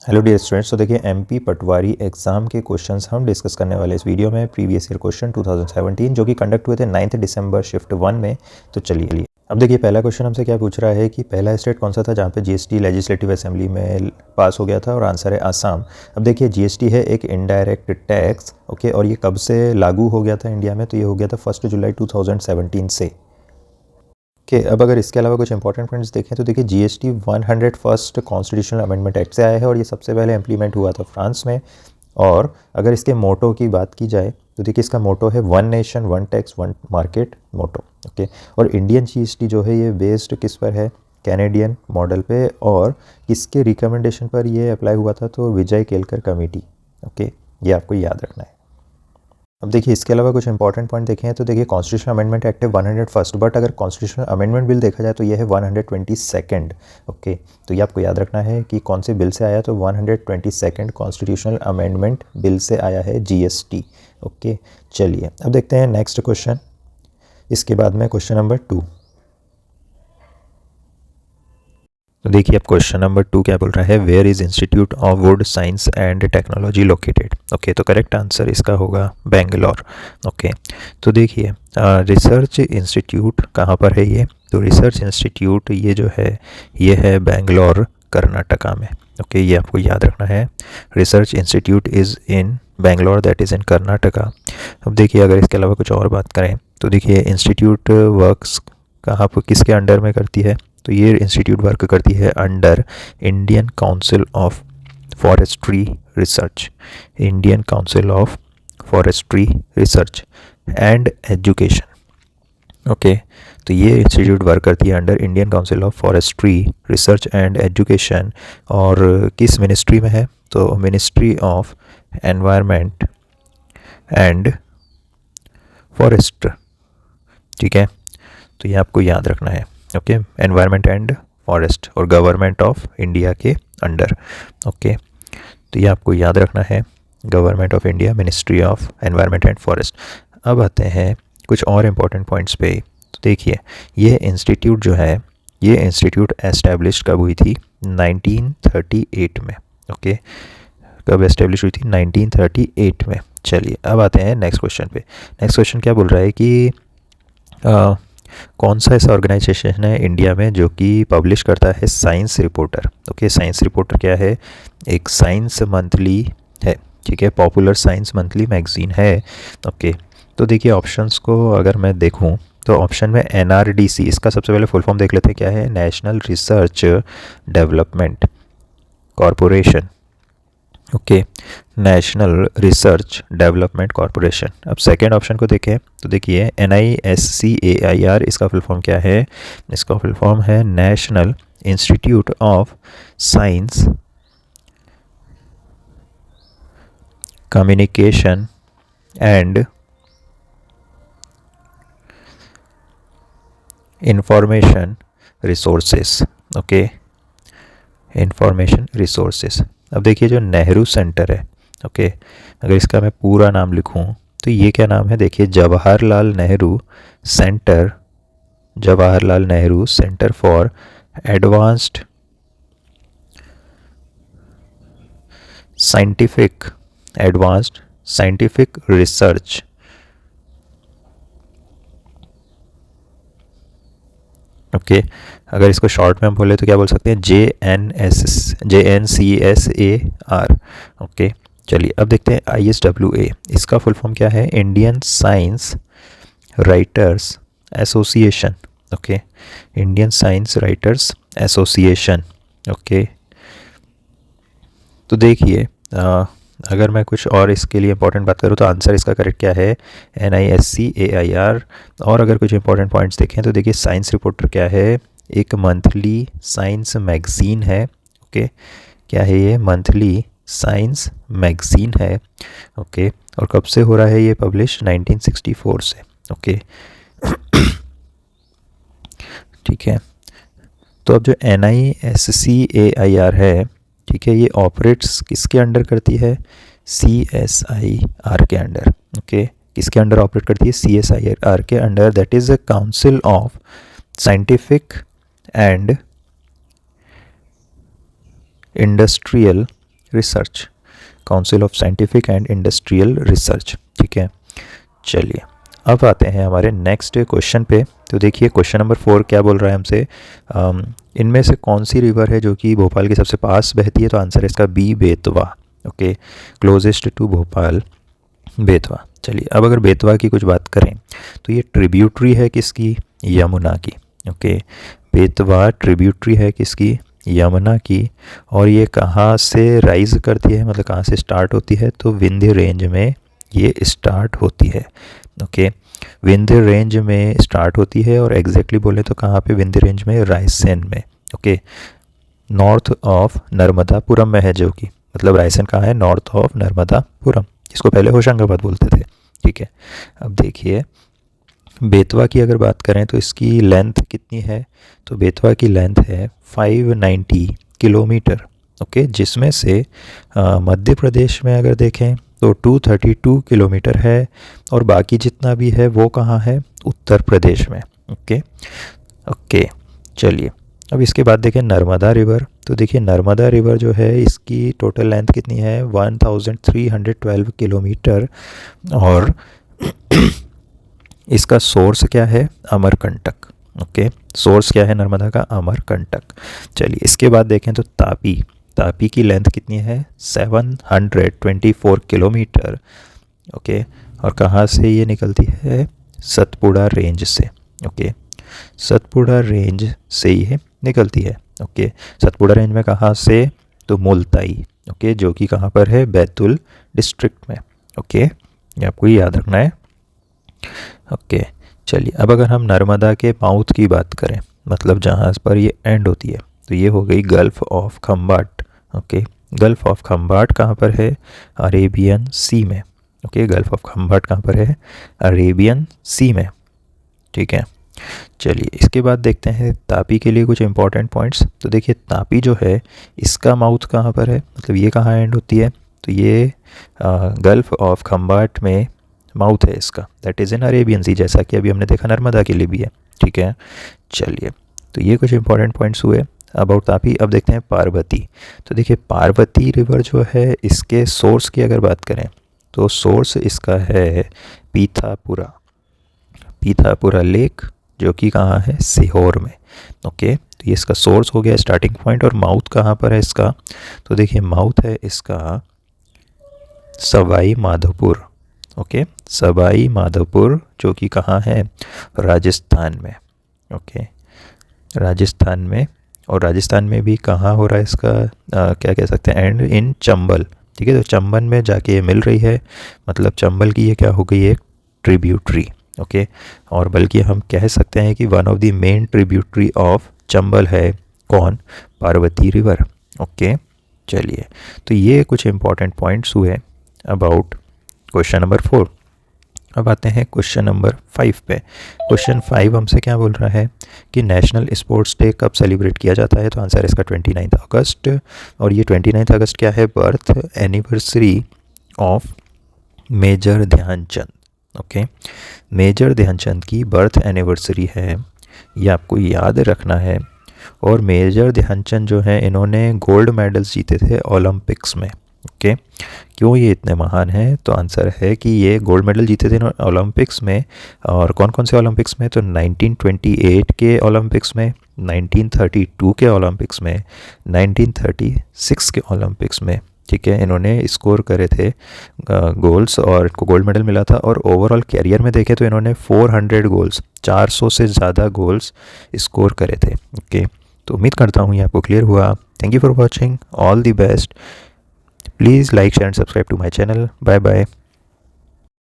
Hello dear students, तो देखिए MP पटवारी exam के क्वेश्चंस हम डिस्कस करने वाले इस वीडियो में प्रीवियस ईयर क्वेश्चन 2017 जो कि कंडक्ट हुए थे 9 दिसंबर शिफ्ट 1 में। तो चलिए अब देखिए पहला क्वेश्चन हमसे क्या पूछ रहा है कि पहला स्टेट कौन सा था जहाँ पे जीएसटी लेजिस्लेटिव असेंबली में पास हो गया था, और आंसर है आसाम। अब देखिए जीएसटी है एक इनडायरेक्ट टैक्स, ओके, और ये कब से लागू हो गया था इंडिया में, तो ये हो गया था 1 जुलाई 2017 से। कि अब अगर इसके अलावा कुछ इंपॉर्टेंट पॉइंट्स देखें तो देखिए GST 101st constitutional amendment act से आया है और ये सबसे पहले इम्प्लीमेंट हुआ था फ्रांस में। और अगर इसके मोटो की बात की जाए तो देखिए इसका मोटो है one nation one tax one market motto, okay. और इंडियन जीएसटी जो है ये बेस्ड किस पर है, कैनेडियन मॉडल पे, और किसके रिकमेंडेशन पर ये अप्लाई हुआ था, तो विजय केलकर कमेटी, ओके, ये आपको याद रखना है। अब देखिए इसके अलावा कुछ इंपॉर्टेंट पॉइंट देखें तो देखिए कॉन्स्टिट्यूशनल अमेंडमेंट एक्ट है 101st, बट अगर कॉन्स्टिट्यूशनल अमेंडमेंट बिल देखा जाए तो ये है 122nd, ओके। तो ये आपको याद रखना है कि कौन से बिल से आया, तो 122nd कॉन्स्टिट्यूशनल अमेंडमेंट बिल से आया है जीएसटी, ओके। चलिए अब देखते हैं नेक्स्ट क्वेश्चन, इसके बाद में क्वेश्चन नंबर 2। तो देखिए अब क्वेश्चन नंबर 2 क्या बोल रहा है, where is institute of wood science and technology located, okay. तो करेक्ट आंसर इसका होगा बेंगलोर, ओके। तो देखिए रिसर्च इंस्टीट्यूट कहाँ पर है ये, तो रिसर्च इंस्टीट्यूट ये जो है ये है बेंगलोर कर्नाटका में, ओके। ये आपको याद रखना है, research institute is in Bangalore, that is in Karnataka. अब देखिए अगर इसके अलावा कुछ और बात करें तो देखिए इंस्टीट्यूट वर्क्स कहाँ पर किसके अंडर में करती है, तो ये इंस्टीट्यूट वर्क करती है under Indian council of forestry research, Indian council of forestry research and education, okay. तो ये इंस्टीट्यूट वर्क करती है under Indian council of forestry research and education, और किस मिनिस्ट्री में है, तो ministry of environment and forest, ठीक है। तो ये आपको याद रखना है, ओके, एनवायरनमेंट एंड फॉरेस्ट और गवर्नमेंट ऑफ इंडिया के अंडर, ओके। तो ये आपको याद रखना है, government of India, ministry of environment and forest. अब आते हैं कुछ और इम्पोर्टेंट पॉइंट्स पे। तो देखिए ये इंस्टीट्यूट जो है ये इंस्टीट्यूट एस्टेब्लिश कब हुई थी, 1938 में, ओके। कब एस्टेब्लिश हुई थी, 1938 में। चलिए अब आते हैं नेक्स्ट क्वेश्चन पे। नेक्स्ट क्वेश्चन क्या बोल रहा है कि कौन सा ऐसा ऑर्गेनाइजेशन है इंडिया में जो कि पब्लिश करता है science reporter, okay. Science reporter क्या है, एक साइंस मंथली है, ठीक है, पॉपुलर साइंस मंथली मैगजीन है, ओके। तो देखिए ऑप्शंस को अगर मैं देखूं तो ऑप्शन में एनआरडीसी, इसका सबसे पहले फुल फॉर्म देख लेते हैं क्या है, national research development corporation, okay, national research development corporation. अब सेकेंड ऑप्शन को देखें तो देखिए NISCAIR, इसका फुल फॉर्म क्या है, इसका फुल फॉर्म है national institute of science communication and information resources, okay, information resources. अब देखिए जो नेहरू सेंटर है, ओके, अगर इसका मैं पूरा नाम लिखूं तो ये क्या नाम है, देखिए Jawaharlal Nehru centre, Jawaharlal Nehru centre for advanced scientific research, okay. अगर इसको शॉर्ट में हम बोले तो क्या बोल सकते हैं, JNCSAR, ओके। चलिए अब देखते हैं ISWA, इसका फुल फॉर्म क्या है, Indian science writers association, okay, Indian science writers association, okay. तो देखिए अगर मैं कुछ और इसके लिए इंपॉर्टेंट बात करूँ तो आंसर इसका करेक्ट क्या है, NISCAIR। और अगर कुछ इंपॉर्टेंट पॉइंट्स देखें तो देखिए साइंस रिपोर्टर क्या है, एक मंथली साइंस मैगजीन है, ओके। क्या है ये, मंथली साइंस मैगजीन है, ओके। और कब से हो रहा है ये पब्लिश, 1964 से, ओके। ठीक है। तो अब जो NISCAIR है, ठीक है, ये ऑपरेट्स किसके अंडर करती है, CSIR के अंडर, ओके। किसके अंडर ऑपरेट करती है, CSIR के under, that is a council of scientific and industrial research, council of scientific and industrial research. ठीक है, चलिए अब आते हैं हमारे नेक्स्ट क्वेश्चन पे। तो देखिए क्वेश्चन नंबर 4 क्या बोल रहा है हमसे, इनमें से कौन सी रिवर है जो कि भोपाल के सबसे पास बहती है? तो आंसर है इसका B, Betwa. Okay, closest to Bhopal, Betwa. चलिए अब अगर बेतवा की कुछ बात करें तो ये ट्रिब्यूटरी है किसकी? यमुना की। ओके, बेतवा ट्रिब्यूटरी है किसकी? यमुना की। और ये कहाँ से राइज करती है, मतलब कहाँ से स्टार्ट होती है? तो विंध्य रेंज में ये स्टार्ट होती है। ओके, विंध्य रेंज में स्टार्ट होती है और एग्जैक्टली बोले तो कहाँ पे? विंध्य रेंज में, रायसेन में। ओके, नॉर्थ ऑफ नर्मदापुरम में है, जो कि मतलब रायसेन कहाँ है? नॉर्थ ऑफ नर्मदापुरम, जिसको पहले होशंगाबाद बोलते थे। ठीक है, अब देखिए बेतवा की अगर बात करें तो इसकी लेंथ कितनी है? तो बेतवा की लेंथ है 590 किलोमीटर। ओके, जिसमें से मध्य प्रदेश में अगर देखें तो 232 किलोमीटर है और बाकी जितना भी है वो कहाँ है? उत्तर प्रदेश में। ओके ओके, चलिए अब इसके बाद देखें नर्मदा रिवर। तो देखिए नर्मदा रिवर जो है इसकी टोटल लेंथ कितनी है? 1312 किलोमीटर और इसका सोर्स क्या है? अमरकंटक। ओके, सोर्स क्या है नर्मदा का? अमरकंटक। चलिए इसके बाद देखें तो तापी, तापी की लेंथ कितनी है? 724 किलोमीटर। ओके, और कहाँ से ये निकलती है? सतपुड़ा रेंज से। ओके, सतपुड़ा रेंज से ये निकलती है। ओके, सतपुड़ा रेंज में कहाँ से? तो मुल्ताई। ओके, जो कि कहाँ पर है? बैतूल डिस्ट्रिक्ट में। ओके, ये आपको याद रखना है। ओके, चलिए अब अगर हम नर्मदा के माउथ की बात करें, मतलब जहाँ पर ये एंड होती है, तो ये हो गई gulf of Khambhat. Okay, gulf of Khambhat कहाँ पर है? अरेबियन सी में। ओके, गल्फ ऑफ खम्बाट कहाँ पर है? अरेबियन सी में। ठीक है, चलिए इसके बाद देखते हैं तापी के लिए कुछ इंपॉर्टेंट पॉइंट्स। तो देखिए तापी जो है इसका माउथ कहाँ पर है, मतलब ये कहाँ एंड होती है? तो ये गल्फ ऑफ खम्बाट में माउथ है इसका, दैट इज़ इन अरेबियन सी, जैसा कि अभी हमने देखा नर्मदा के लिए भी है। ठीक है, चलिए तो ये कुछ इंपॉर्टेंट पॉइंट्स हुए अबाउट तापी। अब देखते हैं पार्वती। तो देखिए पार्वती रिवर जो है इसके सोर्स की अगर बात करें तो सोर्स इसका है पीथापुरा, पीथापुरा लेक, जो कि कहाँ है? सीहोर में। ओके, तो ये इसका सोर्स हो गया, स्टार्टिंग पॉइंट। और माउथ कहाँ पर है इसका? तो देखिए माउथ है इसका सवाई माधोपुर। ओके, सवाई माधोपुर, जो कि कहाँ है? राजस्थान में। ओके, राजस्थान में। और राजस्थान में भी कहाँ हो रहा है इसका क्या कह सकते हैं? And in Chambal. ठीक है, तो चंबल में जाके ये मिल रही है, मतलब चंबल की ये क्या हो गई? एक ट्रिब्यूटरी। ओके, और बल्कि हम कह सकते हैं कि one of the main tributary of Chambal है कौन? पार्वती रिवर। ओके, चलिए तो ये कुछ इंपॉर्टेंट पॉइंट्स हुए अबाउट क्वेश्चन नंबर 4। अब आते हैं क्वेश्चन नंबर 5 पे। क्वेश्चन 5 हमसे क्या बोल रहा है कि नेशनल स्पोर्ट्स डे कब सेलिब्रेट किया जाता है? तो आंसर है इसका 29 अगस्त। और ये 29 अगस्त क्या है? Birth anniversary of major Dhyanchand. Okay, major Dhyanchand की बर्थ एनिवर्सरी है, ये आपको याद रखना है। और मेजर ध्यानचंद जो है इन्होंने गोल्ड मेडल्स जीते थे ओलंपिक्स में। ओके, क्यों ये इतने महान हैं? तो आंसर है कि ये गोल्ड मेडल जीते थे ओलंपिक्स में। और कौन कौन से ओलंपिक्स में? तो 1928 के ओलंपिक्स में, 1932 के ओलंपिक्स में, 1936 के ओलंपिक्स में। ठीक है, इन्होंने स्कोर करे थे गोल्स और इनको गोल्ड मेडल मिला था। और ओवरऑल कैरियर में देखें तो इन्होंने 400 गोल्स, 400 से ज़्यादा गोल्स स्कोर करे थे। ओके, तो उम्मीद करता हूँ ये आपको क्लियर हुआ। Thank you for watching, all the best. Please like, share and subscribe to my channel. Bye bye.